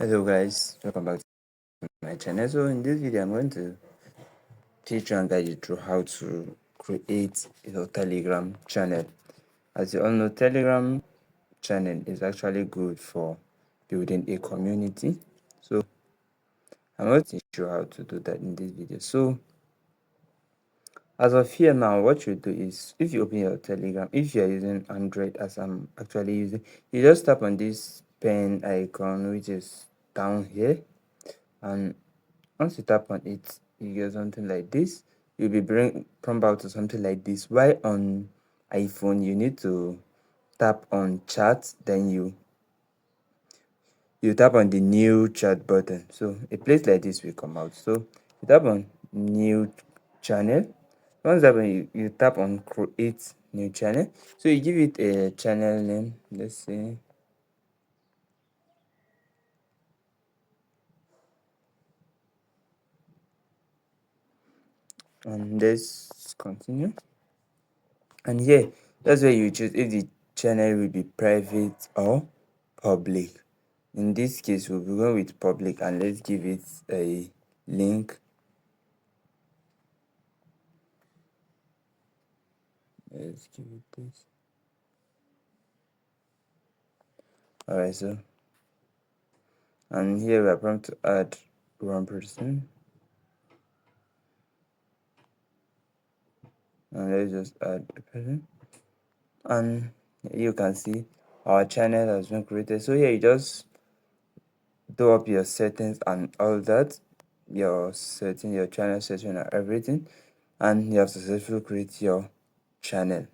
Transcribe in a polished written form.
Hello guys, welcome back to my channel. So in this video I'm going to teach you and guide you through how to create your Telegram channel. As you all know, Telegram channel is actually good for building a community. So I'm going to teach you how to do that in this video. So as of here now, what you do is, if you open your Telegram, if you are using Android as I'm actually using, you just tap on this pen icon which is down here, and once you tap on it, you get something like this. You'll be prompt out to something like this. While on iPhone, you need to tap on chat, then you tap on the new chat button. So a place like this will come out. So you tap on new channel. Once that you tap on create new channel. So you give it a channel name. Let's see. And let's continue. And here, that's where you choose if the channel will be private or public. In this case, we'll be going with public, and let's give it a link. Let's give it this. Alright, so and here we are prompted to add one person, and let's just add a person, and you can see our channel has been created. So here you just do up your settings and all that, your setting, your channel setting and everything, and you have successfully created your channel.